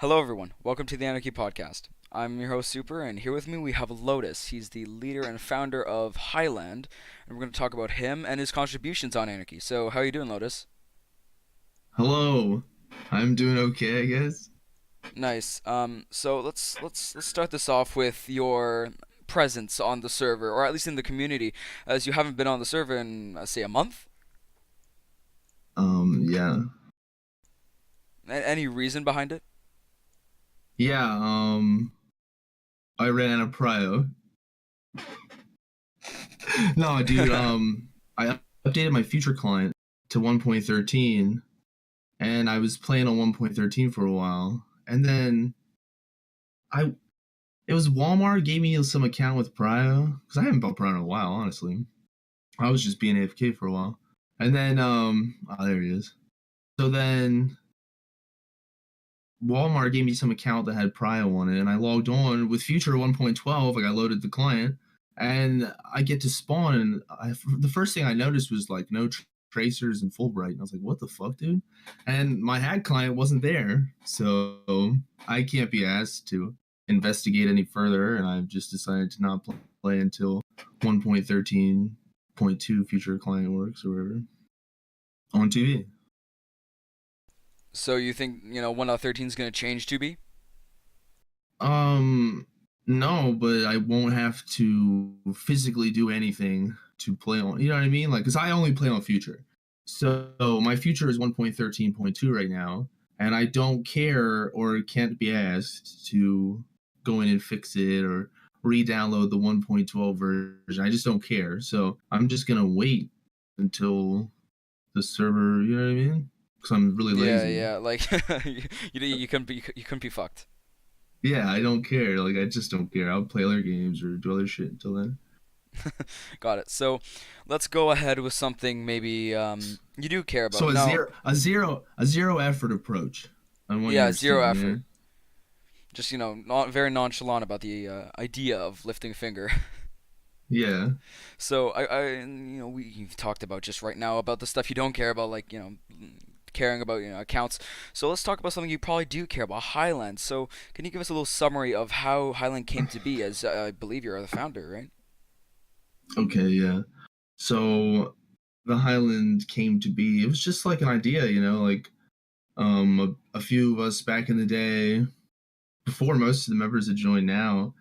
Hello, everyone. Welcome to the Anarchy Podcast. I'm your host, Super, and here with me we have Lotus. He's the leader and founder of Highland, and we're going to talk about him and his contributions on Anarchy. So, how are you doing, Lotus? Hello. I'm doing okay, I guess. Nice. So let's start this off with your presence on the server, or at least in the community, as you haven't been on the server in, say, a month. Yeah. Any reason behind it? Yeah, I ran out of prio. No, dude, I updated my future client to 1.13 and I was playing on 1.13 for a while. And then I it was Walmart gave me some account with prio cuz I haven't bought prio in a while, honestly. I was just being AFK for a while. And then oh, there he is. So then Walmart gave me some account that had Prio on it, and I logged on with Future 1.12. Like I loaded the client, and I get to spawn, and the first thing I noticed was like no tracers and Fulbright, and I was like, "What the fuck, dude?" And my hack client wasn't there, so I can't be asked to investigate any further, and I've just decided to not play until 1.13.2 Future client works or whatever on TV. So you think 1.13 is going to change 2B? Um, no, but I won't have to physically do anything to play on. You know what I mean? Like, cause I only play on Future, so my Future is 1.13.2 right now, and I don't care or can't be asked to go in and fix it or re-download the 1.12 version. I just don't care. So I'm just gonna wait until the server. You know what I mean? Because I'm really Yeah, lazy. yeah. Like you couldn't be fucked. Yeah, I don't care. Like, I just don't care. I'll play other games or do other shit until then. Got it. So let's go ahead with something maybe you do care So about. Now, a zero effort approach. I want you to yeah, zero understand. Yeah. effort. Just not very nonchalant about the idea of lifting a finger. Yeah. So we've talked about just right now about the stuff you don't care about, like caring about accounts. So let's talk about something you probably do care about, Highland. So can you give us a little summary of how Highland came to be? As I believe you're the founder, right? Okay. Yeah. So the Highland came to be. It was just like an idea, like a few of us back in the day, before most of the members that joined now,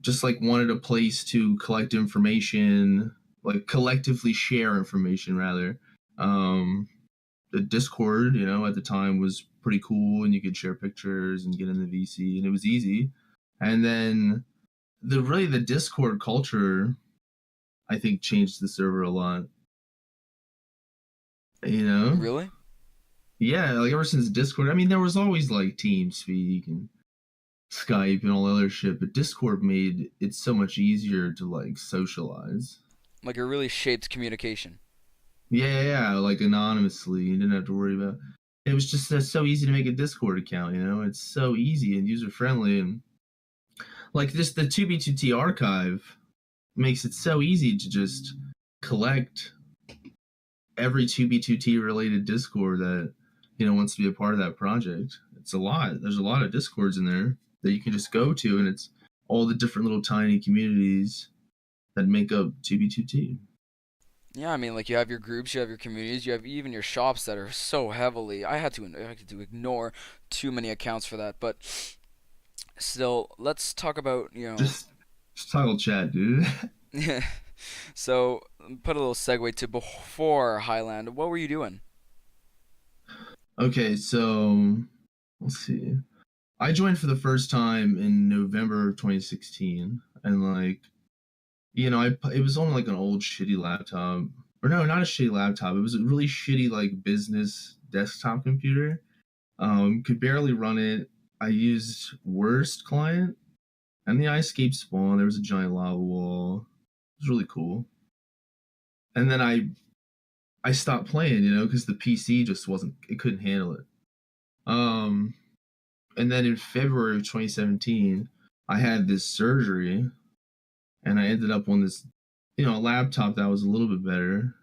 just like wanted a place to collect information, like collectively share information rather. Um, the Discord, at the time was pretty cool, and you could share pictures and get in the VC, and it was easy. And then the Discord culture, I think, changed the server a lot. You know, Really? yeah, like ever since Discord. I mean, there was always like TeamSpeak and Skype and all other shit, but Discord made it so much easier to like socialize. Like it really shaped communication. Yeah, like anonymously. You didn't have to worry about. It was just so easy to make a Discord account. It's so easy and user friendly, and like this the 2B2T archive makes it so easy to just collect every 2B2T related Discord that wants to be a part of that project. It's a lot. There's a lot of Discords in there that you can just go to, and it's all the different little tiny communities that make up 2B2T. Yeah, I mean, like you have your groups, you have your communities, you have even your shops that are so heavily. I had to ignore too many accounts for that, but still, let's talk about Just just toggle chat, dude. So, put a little segue to before Highland. What were you doing? Okay, so let's see. I joined for the first time in November of 2016, and like it was on like an old shitty laptop, or no, not a shitty laptop. It was a really shitty like business desktop computer. Could barely run it. I used worst client, and the Escape spawn. There was a giant lava wall. It was really cool. And then I stopped playing, because the PC just wasn't. It couldn't handle it. Um, and then in February of 2017, I had this surgery, and I ended up on this, laptop that was a little bit better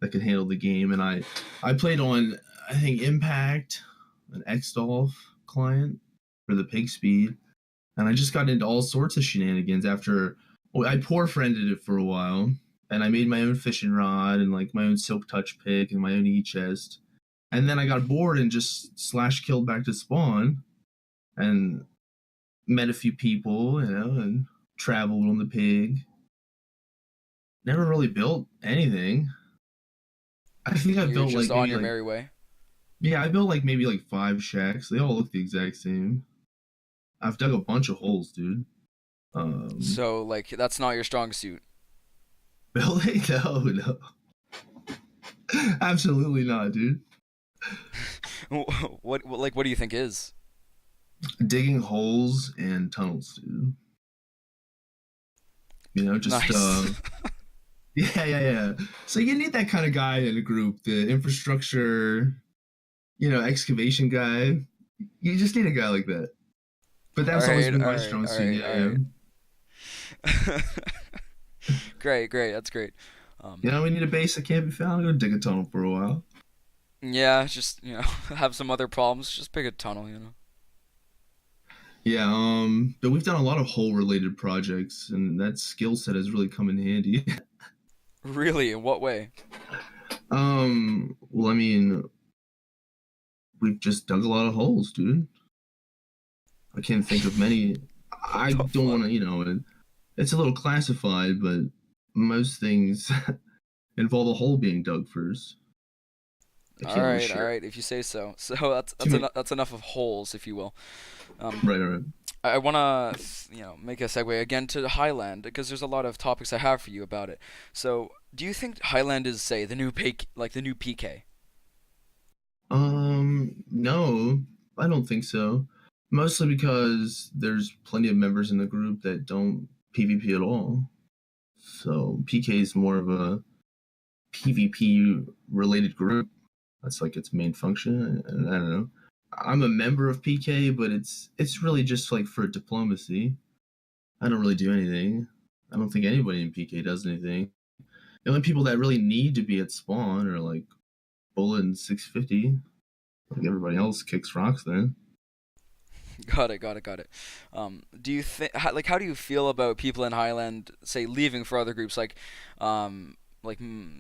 that could handle the game, and I played on, I think, Impact, an Xdolf client for the pig speed, and I just got into all sorts of shenanigans after. Well, I poor friended it for a while, and I made my own fishing rod and like my own silk touch pick and my own e-chest, and then I got bored and just slash killed back to spawn, and met a few people, and traveled on the pig. Never really built anything. I think I You're built just like on maybe your like merry way. yeah, I built like maybe like 5 shacks. They all look the exact same. I've dug a bunch of holes, dude. Um, So like that's not your strong suit. building? No, no, absolutely not, dude. What do you think is? Digging holes and tunnels, dude. Just Nice. yeah, yeah, yeah. So you need that kind of guy in a group, the infrastructure, excavation guy. You just need a guy like that. But All that's always right, been all my right, strong all suit. right, Yeah, all yeah. right. Great, great. That's great. Um, We need a base that can't be found. Go dig a tunnel for a while. yeah, just have some other problems. Just pick a tunnel. Yeah, but we've done a lot of hole related projects, and that skill set has really come in handy. Really, in what way? Well, I mean, we've just dug a lot of holes, dude. I can't think of many. I The don't fuck? want to, it's a little classified, but most things involve a hole being dug first. I can't really All share. right. If you say so. So Too many. that's enough of holes, if you will. Um, Right, right. I wanna make a segue again to Highland because there's a lot of topics I have for you about it. So, do you think Highland is say the new PK? No, I don't think so. Mostly because there's plenty of members in the group that don't PvP at all. So PK is more of a PvP related group. That's like its main function. And I don't know. I'm a member of PK, but it's really just like for diplomacy. I don't really do anything. I don't think anybody in PK does anything. The only people that really need to be at spawn are like Bullet and 650. Like everybody else kicks rocks then. Got it, got it, got it. Do you think how do you feel about people in Highland say leaving for other groups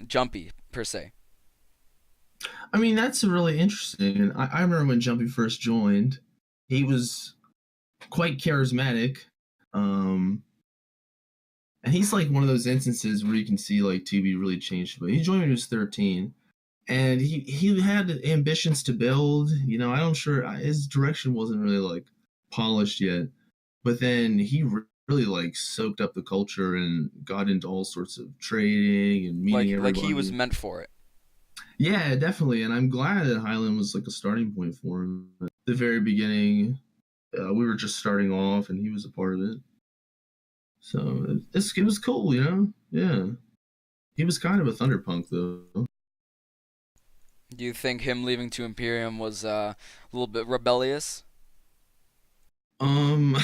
Jumpy per se? I mean, that's really interesting. And I remember when Jumpy first joined, he was quite charismatic. Um, and he's like one of those instances where you can see like 2B really changed. But he joined when he was 13. And he had ambitions to build. I don't sure his direction wasn't really like polished yet. But then he really like soaked up the culture and got into all sorts of trading and meeting Like he was everybody. meant for it. Yeah, definitely. And I'm glad that Highland was like a starting point for him. At the very beginning, we were just starting off and he was a part of it. So it was cool. Yeah. He was kind of a thunderpunk though. Do you think him leaving to Imperium was a little bit rebellious? Um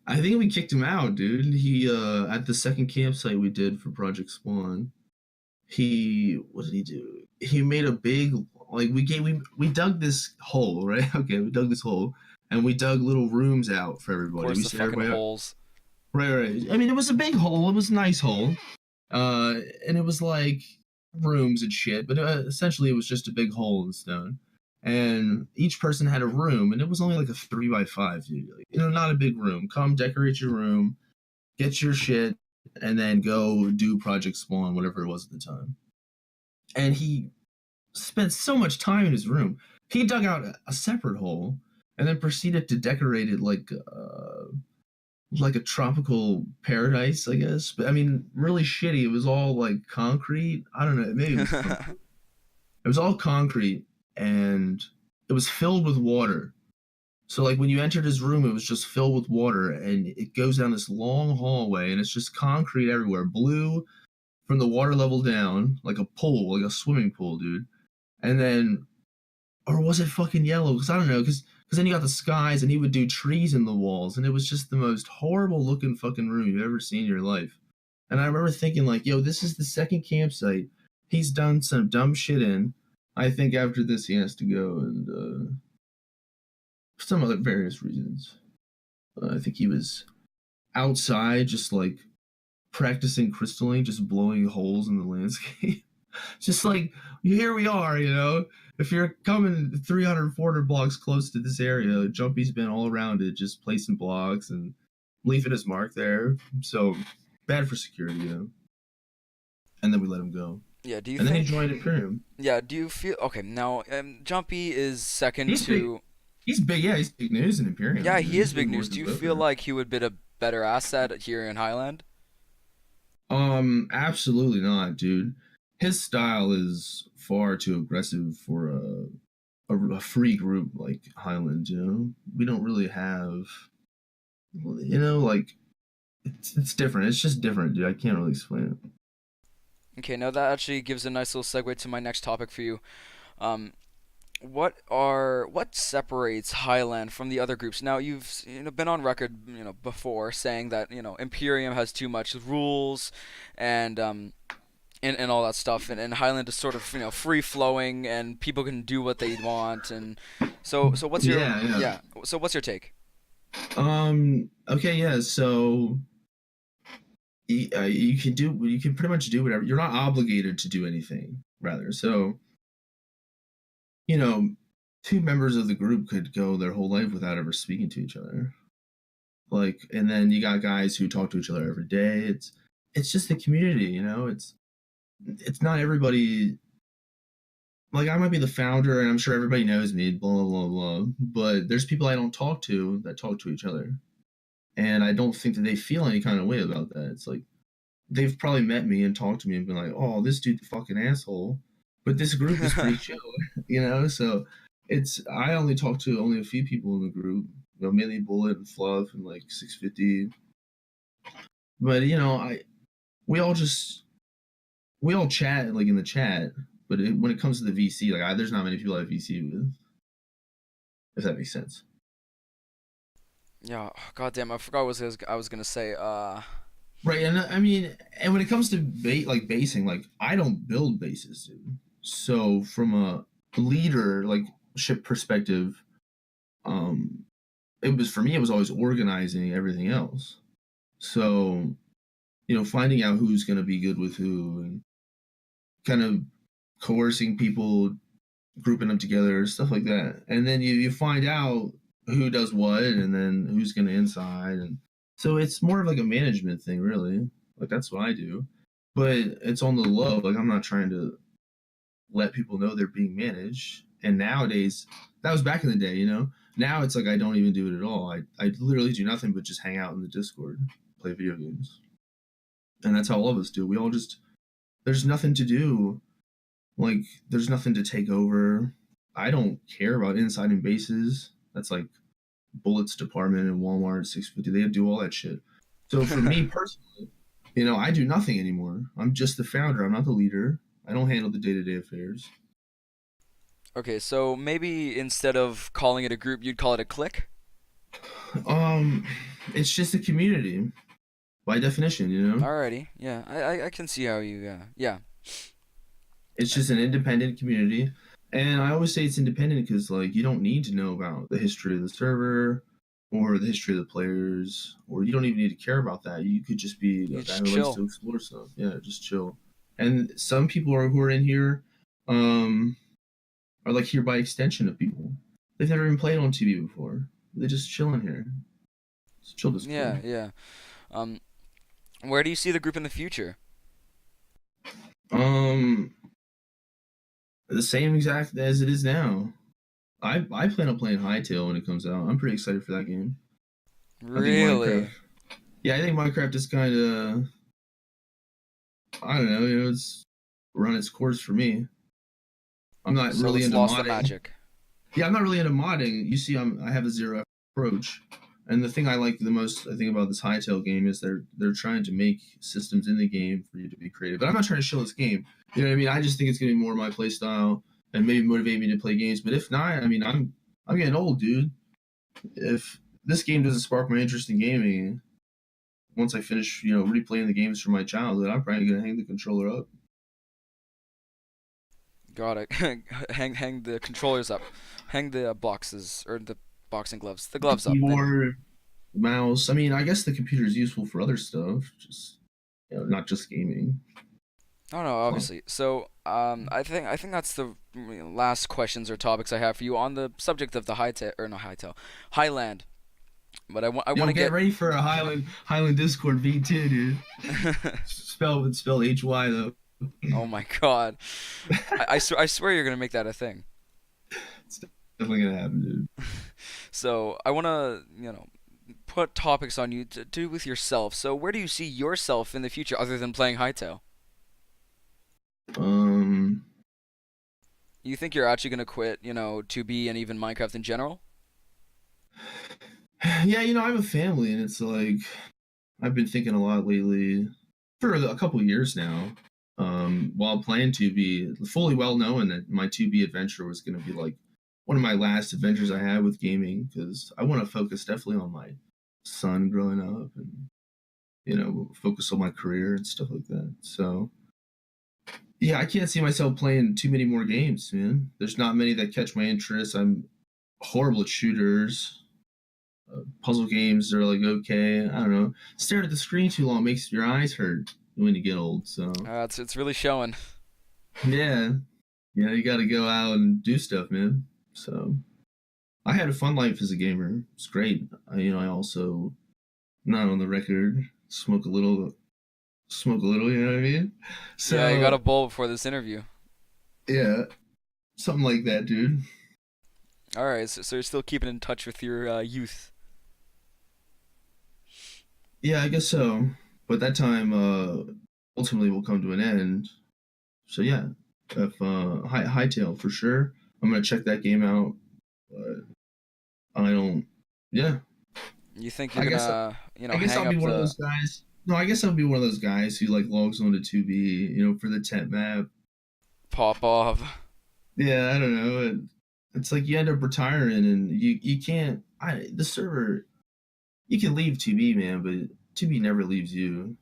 I think we kicked him out, dude. He at the second campsite we did for Project Spawn, he what did he do? He made a big like we dug this hole, right? Okay, we dug this hole and we dug little rooms out for Of everybody. course, We the said fucking everybody holes. right, right. I mean, it was a big hole. It was a nice hole. And it was like rooms and shit, but essentially it was just a big hole in stone. And each person had a room, and it was only like a 3x5, dude. Like, not a big room. Come decorate your room, get your shit, and then go do Project Spawn, whatever it was at the time. And he spent so much time in his room. He dug out a separate hole and then proceeded to decorate it like a tropical paradise, I guess. But I mean, really shitty. It was all like concrete. I don't know. Maybe it was concrete. It was all concrete, and it was filled with water. So like when you entered his room, it was just filled with water, and it goes down this long hallway, and it's just concrete everywhere, blue from the water level down, like a pool, like a swimming pool, dude. And then, or was it fucking yellow? Because I don't know. Because then you got the skies, and he would do trees in the walls, and it was just the most horrible looking fucking room you've ever seen in your life. And I remember thinking like, yo, this is the second campsite he's done some dumb shit in. I think after this he has to go, and some other various reasons. I think he was outside, just like practicing crystalline, just blowing holes in the landscape. Just like here we are, you know. If you're coming 300, 400 blocks close to this area, Jumpy's been all around it, just placing blocks and leaving his mark there. So bad for security, you know. And then we let him go. Yeah, do you And then he think? joined Imperium. Yeah, do you feel okay? Now, Jumpy is second He's big. to. He's big. Yeah, he's big news in Imperium, Yeah, dude. he is He's big doing more news. than Do you feel Zofia. like he would be a better asset here in Highland? Absolutely not, dude. His style is far too aggressive for a free group like Highland. You know, we don't really have, you know, like it's different. It's just different, dude. I can't really explain it. Okay, now that actually gives a nice little segue to my next topic for you. Um, what separates Highland from the other groups? Now you've been on record before saying that Imperium has too much rules and and all that stuff, and Highland is sort of free flowing and people can do what they want, and so what's your Yeah, yeah. yeah, so what's your take? Okay, yeah. So you can pretty much do whatever. You're not obligated to do anything. Rather, so you know, two members of the group could go their whole life without ever speaking to each other. Like, and then you got guys who talk to each other every day. It's just the community, you know. It's not everybody. Like, I might be the founder, and I'm sure everybody knows me. Blah blah blah blah. But there's people I don't talk to that talk to each other, and I don't think that they feel any kind of way about that. It's like they've probably met me and talked to me and been like, "Oh, this dude's a fucking asshole," but this group is pretty chill, you know. So it's I only talk to only a few people in the group, you know, mainly Bullet and Fluff and like 650. But you know, I we all just we all chat like in the chat. But when it comes to the VC, like there's not many people I VC with, if that makes sense. Yeah, god damn, I forgot what I was gonna say. Right, and I mean, and when it comes to like basing, like I don't build bases, dude. So from a leader like ship perspective, um, it was for me. It was always organizing everything else. So you know, finding out who's going to be good with who, and kind of coercing people, grouping them together, stuff like that. And then you find out who does what, and then who's going to inside, and so it's more of like a management thing, really. Like that's what I do, but it's on the low. Like I'm not trying to let people know they're being managed. And nowadays, that was back in the day, you know. Now it's like I don't even do it at all. I literally do nothing but just hang out in the Discord, play video games, and that's how all of us do. We all just there's nothing to do. Like there's nothing to take over. I don't care about inside bases. That's like Bullet's department and Walmart 650. They do all that shit. So for me personally, you know, I do nothing anymore. I'm just the founder. I'm not the leader. I don't handle the day-to-day affairs. okay, so maybe instead of calling it a group, you'd call it a clique. Um, it's just a community by definition. You know, Alrighty, yeah, I can see how you yeah. it's just an independent community, and I always say it's independent because like you don't need to know about the history of the server or the history of the players, or you don't even need to care about that. You could just be You a guy just who likes chill. to explore stuff. Yeah, just chill. And some people who are in here, um, are like here by extension of people. They've never even played on TV before. They just chill in here. It's chill Yeah, Discord. yeah. Um, where do you see the group in the future? Um, the same exact as it is now. I plan on playing Hytale when it comes out. I'm pretty excited for that game. I think Minecraft. Really? Yeah, I think Minecraft is kind of I don't know. You know, it's run its course for me. I'm not So really it's into lost the modding. magic. Yeah, I'm not really into modding. You see, I have a zero approach, and the thing I like the most, I think, about this Hytale game is they're trying to make systems in the game for you to be creative. But I'm not trying to shill this game. You know what I mean? I just think it's gonna be more my play style and maybe motivate me to play games. But if not, I mean, I'm getting old, dude. If this game doesn't spark my interest in gaming, once I finish, you know, replaying the games from my childhood, I'm probably gonna hang the controller up. Got it. Hang the controllers up. Hang the boxes or the Boxing gloves. The The gloves up. Then keyboard, mouse. I mean, I guess the computer is useful for other stuff, just not just gaming. oh no, Well, obviously. So I think that's the last questions or topics I have for you on the subject of the Highland. But I want yo, to get get. ready for a Highland Discord V2, dude. Spell HY though. Oh my God. I swear you're gonna make that a thing. It's definitely gonna happen, dude. So I want to, put topics on you to do with yourself. So where do you see yourself in the future other than playing Hytale? Um, You think you're actually gonna quit, 2B and even Minecraft in general? yeah, I have a family, and it's like I've been thinking a lot lately for a couple years now. While playing 2B, fully well knowing that my 2B adventure was going to be like one of my last adventures I had with gaming, because I want to focus definitely on my son growing up, and focus on my career and stuff like that. So yeah, I can't see myself playing too many more games, man. There's not many that catch my interest. I'm horrible at shooters. Puzzle games are like okay. I don't know. Staring at the screen too long makes your eyes hurt when you get old. So It's really showing. yeah, you got to go out and do stuff, man. So I had a fun life as a gamer. It's great. I also, not on the record, smoke a little. You know what I mean? Yeah, you got a So bowl before this interview. yeah, something like that, dude. All right, so you're still keeping in touch with your youth. Yeah, I guess so. But that time ultimately will come to an end. So yeah, if Hightail for sure. I'm gonna check that game out. But I don't. Yeah, You think you're I guess gonna, I guess hang I'll be up one of the those guys. No, I guess I'll be one of those guys who like logs onto 2B, for the tent map. pop off? Yeah, I don't know. It's like you end up retiring, and you can't. The server, you can leave 2B, man, but 2B never leaves you.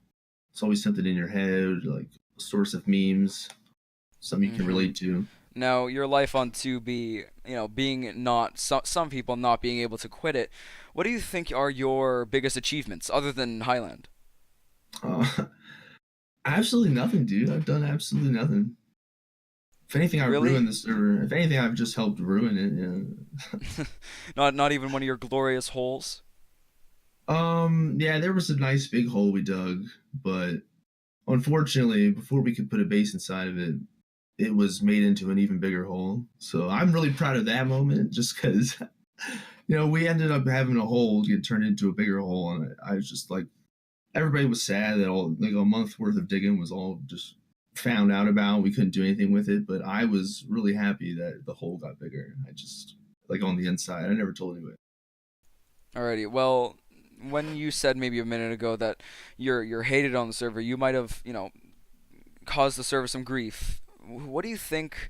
It's always something in your head, like a source of memes, something you can Mm-hmm. relate to. Now, your life on 2B, being not some people not being able to quit it. What do you think are your biggest achievements other than Highland? Uh, absolutely nothing, dude. I've done absolutely nothing. If anything, I've Really? ruined the server. If anything, I've just helped ruin it. Not even one of your glorious holes? Yeah, there was a nice big hole we dug, but unfortunately, before we could put a base inside of it, it was made into an even bigger hole. So I'm really proud of that moment, just because we ended up having a hole get turned into a bigger hole, and I was just like, everybody was sad that all like a month worth of digging was all just found out about. We couldn't do anything with it, but I was really happy that the hole got bigger. I just like on the inside. I never told anybody. Alrighty. Well, when you said maybe a minute ago that you're hated on the server, you might have, caused the server some grief. What do you think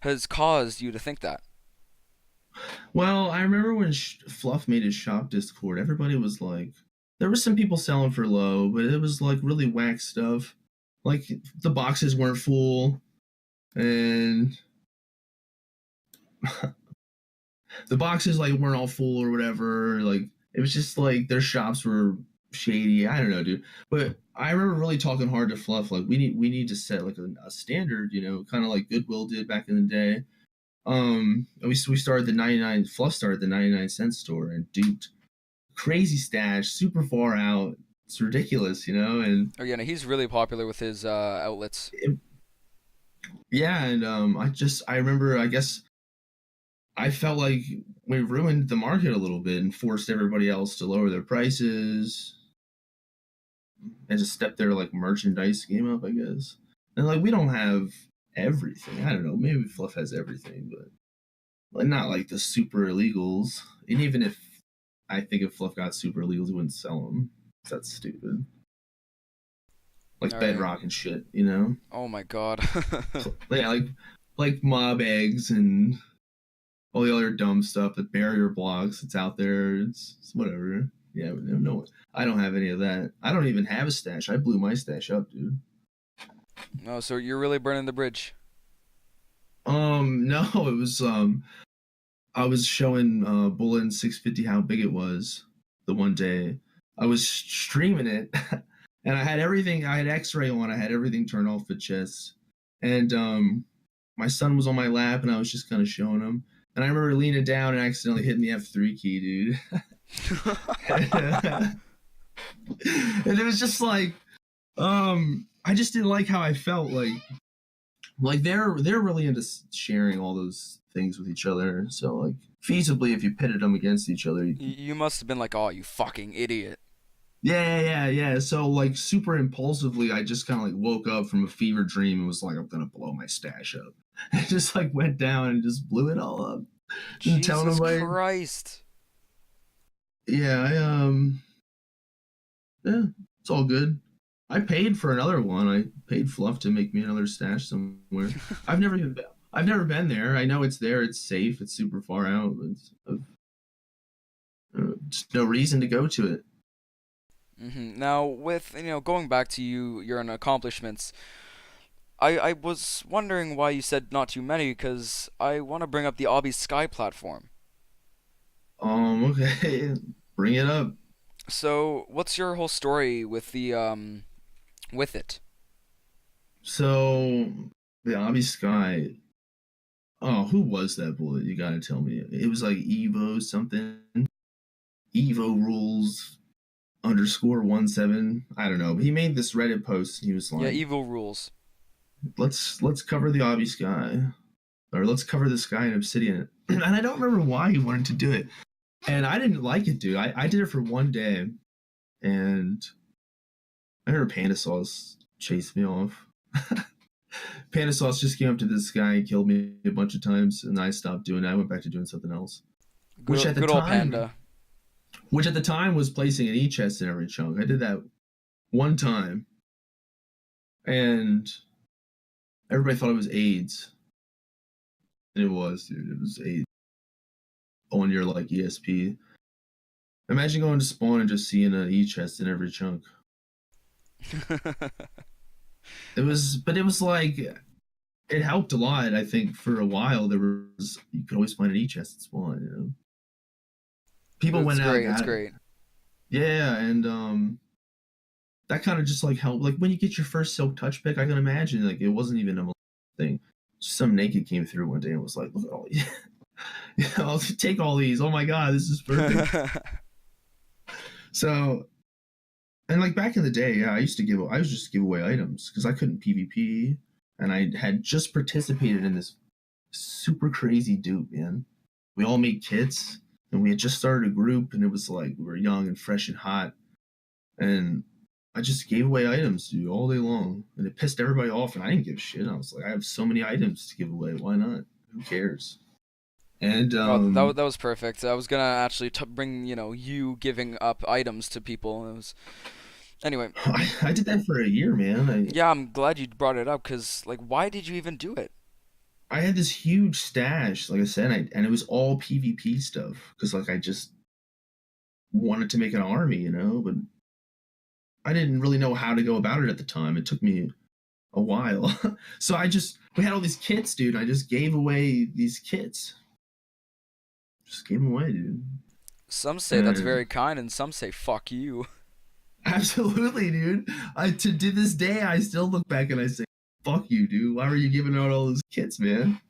has caused you to think that? Well, I remember when Fluff made his shop Discord, everybody was like, there were some people selling for low, but it was like really whack stuff. Like the boxes weren't full, and the boxes like weren't all full or whatever. Like it was just like their shops were shady. I don't know, dude. But I remember really talking hard to Fluff. Like we need to set like a standard, kind of like Goodwill did back in the day. And we started the 99 Fluff started the 99 cent store and duped crazy stash, super far out. It's ridiculous, and Oh yeah, no, he's really popular with his outlets. it, yeah, and I remember I guess I felt like we ruined the market a little bit and forced everybody else to lower their prices and just step their like merchandise game up, I guess. And like we don't have everything. I don't know. Maybe Fluff has everything, but like not like the super illegals. And even if I think if Fluff got super illegals, he wouldn't sell them. That's stupid. Like All right. Bedrock and shit. Oh my God. Yeah, like mob eggs and all the other dumb stuff, the barrier blocks that's out there. It's whatever. Yeah, no, I don't have any of that. I don't even have a stash. I blew my stash up, dude. No, so you're really burning the bridge. No, it was I was showing Bullet 650 how big it was the one day. I was streaming it, and I had everything. I had X-ray on. I had everything turned off the chest, and my son was on my lap, and I was just kind of showing him. And I remember leaning down and accidentally hitting the F3 key, dude. And it was just like, I just didn't like how I felt. Like they're really into sharing all those things with each other. So like feasibly, if you pitted them against each other, you could, You must have been like, oh, you fucking idiot. yeah. So like super impulsively, I just kind of like woke up from a fever dream and was like, I'm gonna blow my stash up. I just like went down and just blew it all up. Didn't tell Jesus nobody. Christ. Yeah, yeah, it's all good. I paid for another one. I paid Fluff to make me another stash somewhere. I've never been there. I know it's there. It's safe. It's super far out. Just no reason to go to it. Now, with going back to your own accomplishments, I was wondering why you said not too many, because I want to bring up the Obby Sky platform. Okay, bring it up. So, what's your whole story with the with it? So the Obby Sky. Oh, who was that bullet? You gotta tell me. It was like Evo something. Evo rules _17. I don't know. But he made this Reddit post. And he was Yeah, like, evil rules. let's cover the Obby Sky, or let's cover the sky in Obsidian. And I don't remember why he wanted to do it. And I didn't like it, dude. I did it for one day, and I heard Panda Sauce chase me off. Panda Sauce just came up to this guy and killed me a bunch of times, and I stopped doing it. I went back to doing something else. Which at the Good old time, Panda. which at the time was placing an e-chest in every chunk. I did that one time, and everybody thought it was AIDS. And it was, dude. It was AIDS on your like ESP. Imagine going to spawn and just seeing an e-chest in every chunk. But it was like it helped a lot. I think for a while you could always find an e-chest at spawn. You know, people It's went out and great. It's got it. great. Yeah, and that kind of just like helped. Like when you get your first Silk Touch pick, I can imagine like it wasn't even a thing. Some naked came through one day and was like, "Look at all these. I'll take all these. Oh my god, this is perfect." So, and like back in the day, yeah, I was just give away items because I couldn't PvP, and I had just participated in this super crazy dupe, man. We all made kits, and we had just started a group, and it was like we were young and fresh and hot, and I just gave away items, dude, all day long, and it pissed everybody off, and I didn't give a shit. I was like, I have so many items to give away. Why not? Who cares? And Oh, that was perfect. I was gonna actually bring you giving up items to people. It was anyway. I did that for a year, man. Yeah, I'm glad you brought it up, because like, why did you even do it? I had this huge stash, like I said, and it was all PvP stuff because like I just wanted to make an army, you know, but I didn't really know how to go about it at the time. It took me a while. So we had all these kits, dude. I just gave away these kits. Just gave them away, dude. Some say that's And very kind, and some say fuck you. absolutely, dude. To this day, I still look back and I say, "Fuck you, dude. Why were you giving out all those kits, man?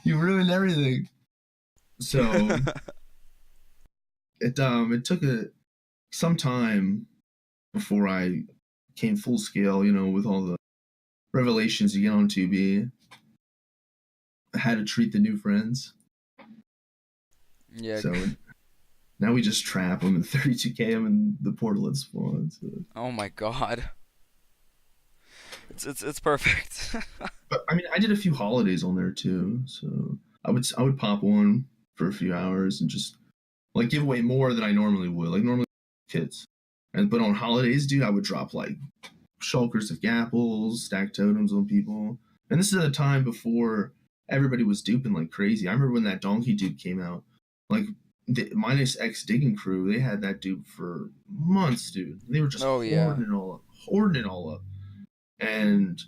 You ruined everything." So it took some time before I came full scale, you know, with all the revelations you get on 2B. How to treat the new friends. Yeah. So now we just trap them and 32k them in the portal at spawn. So. Oh my god. It's perfect. But I mean, I did a few holidays on there too. So I would pop one for a few hours and just like give away more than I normally would. Like normally kits. But on holidays, dude, I would drop like shulkers of gapples, stack totems on people. And this is at a time before everybody was duping like crazy. I remember when that donkey dupe came out. Like the minus X digging crew, they had that dupe for months, dude. They were just Oh yeah. hoarding it all up. And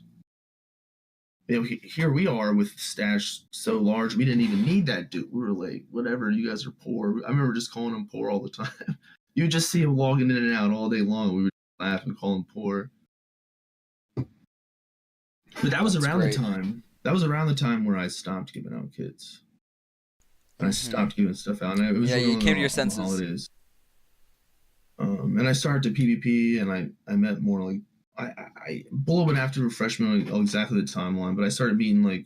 Here we are with stash so large, we didn't even need that dude. We were like, whatever, you guys are poor. I remember just calling him poor all the time. You would just see him logging in and out all day long. We would laugh and call him poor. But that was That's around the great. time. That was around the time where I stopped giving out kits. And I Hmm. stopped giving stuff out. And it was Yeah, really you on came to your the senses. holidays. And I started to PvP, and I met more like I a little bit after refreshment, like, exactly the timeline. But I started meeting like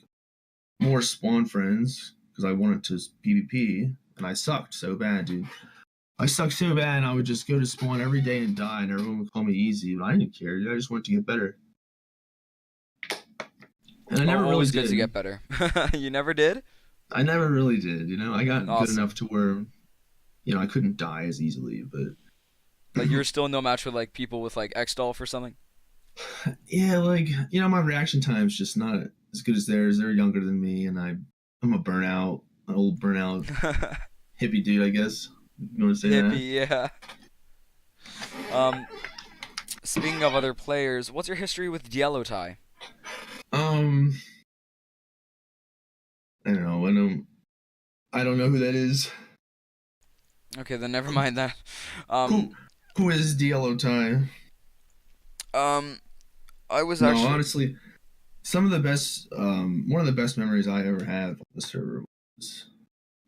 more spawn friends because I wanted to PvP, and I sucked so bad, dude. I sucked so bad, and I would just go to spawn every day and die, and everyone would call me easy, but I didn't care. Dude. I just wanted to get better, and I Oh, never really always good to did. get better. You never did? I never really did. I got good enough Awesome. to where I couldn't die as easily, but Like you're still no match with like people with like X-Dolph or something? yeah, like my reaction time's just not as good as theirs. They're younger than me, and I'm a burnout, an old burnout hippie dude, I guess. You want to say that? Hippie, yeah. Um, Speaking of other players, what's your history with Yellowtie? Um, I don't know. I don't know who that is. Okay, then never mind that. Who Um, who is Diallo Ty? um, I was No, actually honestly, some of the best, one of the best memories I ever had on the server was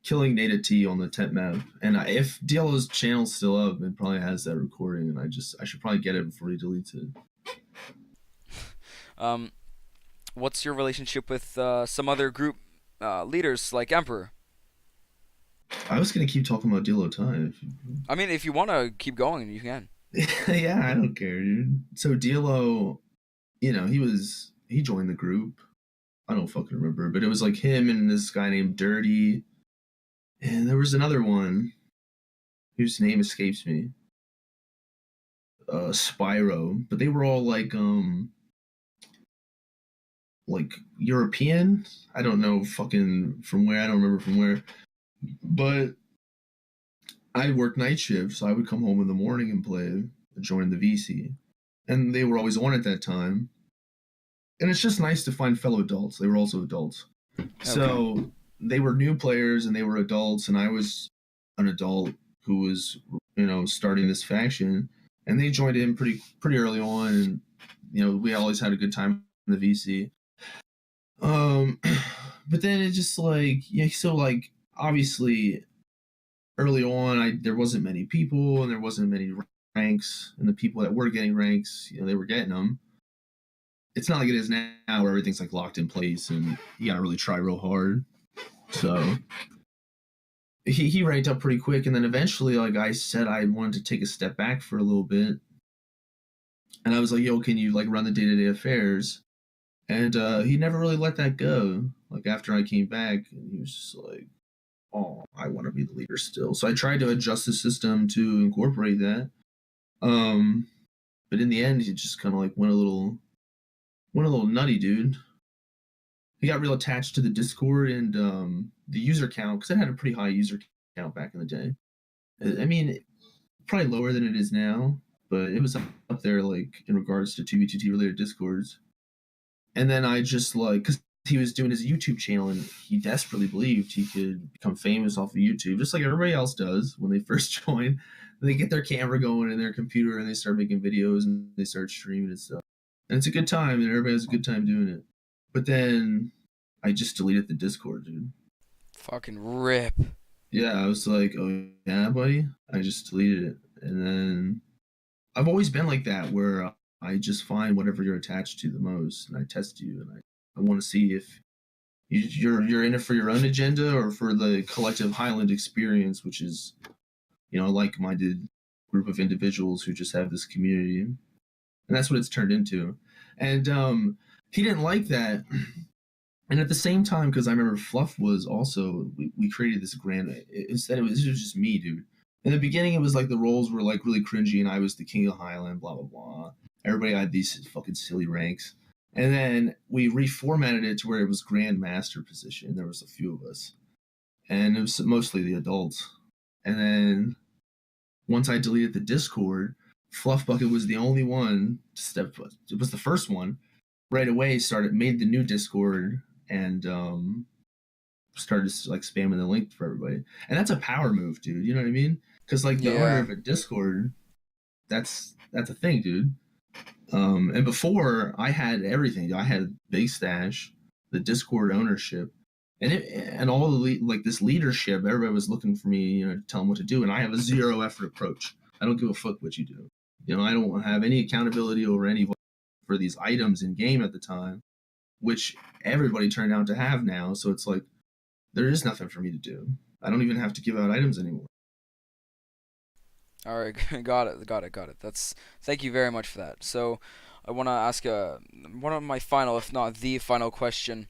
killing Nada T on the temp map. And if Diallo's channel's still up, it probably has that recording, and I should probably get it before he deletes it. um, what's your relationship with some other group leaders like Emperor? I was gonna keep talking about Diallo Ty. I mean, if you want to keep going, you can. Yeah, I don't care, dude. So Diallo, he joined the group. I don't fucking remember, but it was like him and this guy named Dirty, and there was another one whose name escapes me. Spyro, but they were all like European. I don't know fucking from where. I don't remember from where, but I worked night shift, so I would come home in the morning and play, join the VC, and they were always on at that time. And it's just nice to find fellow adults. They were also adults, Okay. so they were new players and they were adults, and I was an adult who was starting this faction, and they joined in pretty early on, and we always had a good time in the VC. Um, but then it just like so like obviously early on, there wasn't many people and there wasn't many ranks, and the people that were getting ranks, they were getting them. It's not like it is now where everything's like locked in place and you gotta really try real hard. So he ranked up pretty quick, and then eventually, like I said, I wanted to take a step back for a little bit, and I was like, "Yo, can you like run the day to day affairs?" And he never really let that go. Like after I came back, and he was just like, "Oh, I want to be the leader still." So I tried to adjust the system to incorporate that. Um, but in the end, he just kind of like went a little nutty, dude. He got real attached to the Discord and the user count because it had a pretty high user count back in the day. I mean, probably lower than it is now, but it was up there like in regards to 2v2t related discords. And then I just like because he was doing his YouTube channel and he desperately believed he could become famous off of YouTube, just like everybody else does when they first join. They get their camera going in their computer and they start making videos and they start streaming and stuff. And it's a good time and everybody has a good time doing it. But then I just deleted the Discord, dude. Fucking rip. Yeah, I was like, oh yeah, buddy. I just deleted it, and then I've always been like that, where I just find whatever you're attached to the most, and I test you, and I want to see if you're in it for your own agenda or for the collective Highland experience, which is a like-minded group of individuals who just have this community, and that's what it's turned into. And he didn't like that. And at the same time, because I remember Fluff was also, we created this grand. Instead, it was just me, dude. In the beginning, it was like the roles were like really cringy, and I was the king of Highland, blah blah blah. Everybody had these fucking silly ranks, and then we reformatted it to where it was Grand Master position. There was a few of us, and it was mostly the adults. And then once I deleted the Discord, Fluff Bucket was the only one to step. It was the first one right away made the new Discord and started like spamming the link for everybody. And that's a power move, dude. You know what I mean? Because like the owner Yeah. of a Discord, that's a thing, dude. And before I had everything. I had Big Stash, the Discord ownership, and all the like this leadership. Everybody was looking for me, you know, to tell them what to do. And I have a zero effort approach. I don't give a fuck what you do. You know, I don't have any accountability over any for these items in game at the time, which everybody turned out to have now. So it's like there is nothing for me to do. I don't even have to give out items anymore. All right, got it. Thank you very much for that. So, I want to ask one of my final, if not the final question.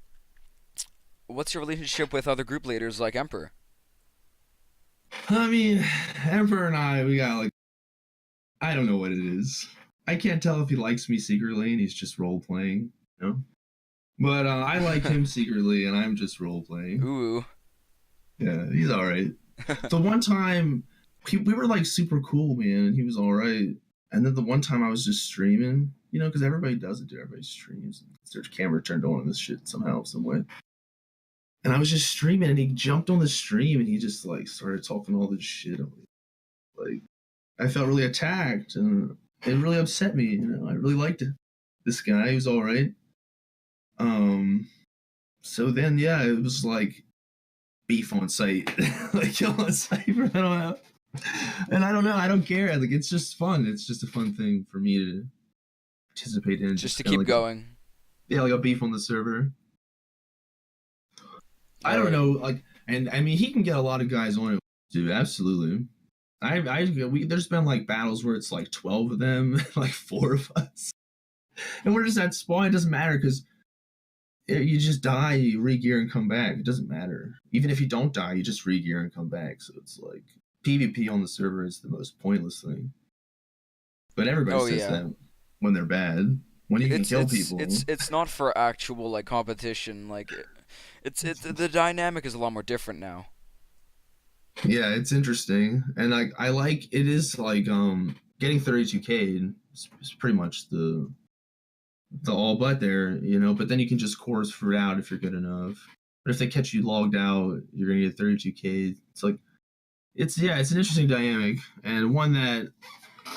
What's your relationship with other group leaders like Emperor? I mean, Emperor and we got like, I don't know what it is. I can't tell if he likes me secretly and he's just role playing, you know? But I like him secretly and I'm just role playing. Ooh. Yeah, he's all right. The one time we were like super cool, man, and he was all right. And then the one time I was just streaming, you know, because everybody does it, dude. Everybody streams. Their camera turned on in this shit somehow, some way. And I was just streaming, and he jumped on the stream, and he just like started talking all this shit. Like, I felt really attacked, and it really upset me. You know, I really liked it. This guy, he was all right. So then, yeah, it was like beef on site, like on Cypher. I don't know. And I don't know. I don't care. Like, it's just fun. It's just a fun thing for me to participate in. Just to kinda keep like, going. yeah, like a beef on the server. I don't Alright. know. Like, and I mean, he can get a lot of guys on it, dude. Absolutely. There's been like battles where it's like 12 of them, like 4 of us, and we're just at spawn. It doesn't matter because you just die, you re-gear and come back. It doesn't matter. Even if you don't die, you just re-gear and come back. So it's like PvP on the server is the most pointless thing. But everybody Oh says yeah. that when they're bad. When you can kill people. It's not for actual like competition. Like, it's the dynamic is a lot more different now. Yeah, it's interesting. And like I like it is like getting 32k is pretty much the all but there, you know, but then you can just chorus fruit out if you're good enough. But if they catch you logged out, you're gonna get 32k. It's like it's an interesting dynamic and one that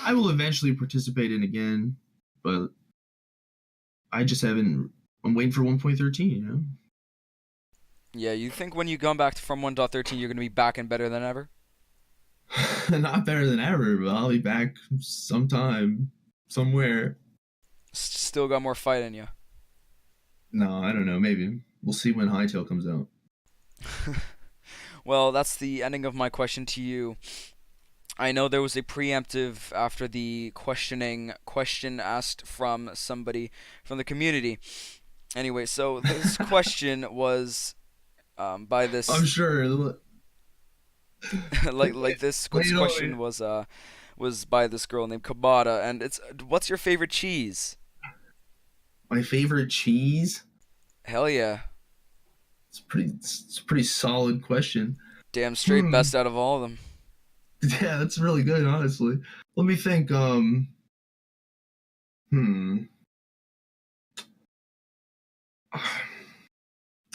I will eventually participate in again, but I just haven't. I'm waiting for 1.13, you know. Yeah, you think when you come back from 1.13 you're gonna be back and better than ever? Not better than ever, but I'll be back sometime, somewhere. Still got more fight in you. No, I don't know. Maybe we'll see when Hightail comes out. Well, that's the ending of my question to you. I know there was a preemptive after the question asked from somebody from the community. Anyway, so this question was by I'm this sure. like this Wait, no, wait. question was by this girl named Kabata, and it's what's your favorite cheese? My favorite cheese? Hell yeah, It's a pretty solid question. damn straight Hmm. best out of all of them. Yeah, that's really good, honestly. Let me think. Hmm.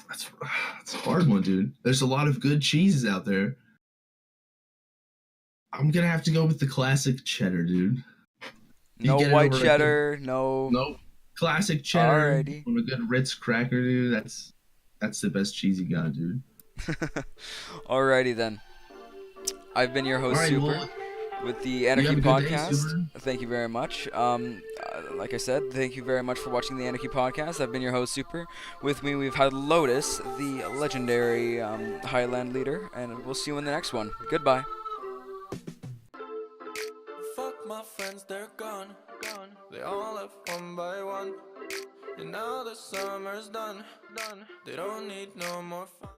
That's a hard one, dude. There's a lot of good cheeses out there. I'm gonna have to go with the classic cheddar, dude. You No get it white over a good, cheddar, no. nope, classic cheddar Alrighty. from a good Ritz cracker, dude. That's the best cheese you got, dude. Alrighty then. I've been your All host right, Super well, with the you have Anarchy a good day, Podcast. Super. Thank you very much. Like I said, thank you very much for watching the Anarchy Podcast. I've been your host Super. With me, we've had Lotus, the legendary Highland leader, and we'll see you in the next one. Goodbye. Fuck my friends, they're gone. They all left one by one. And now the summer's done. They don't need no more fun.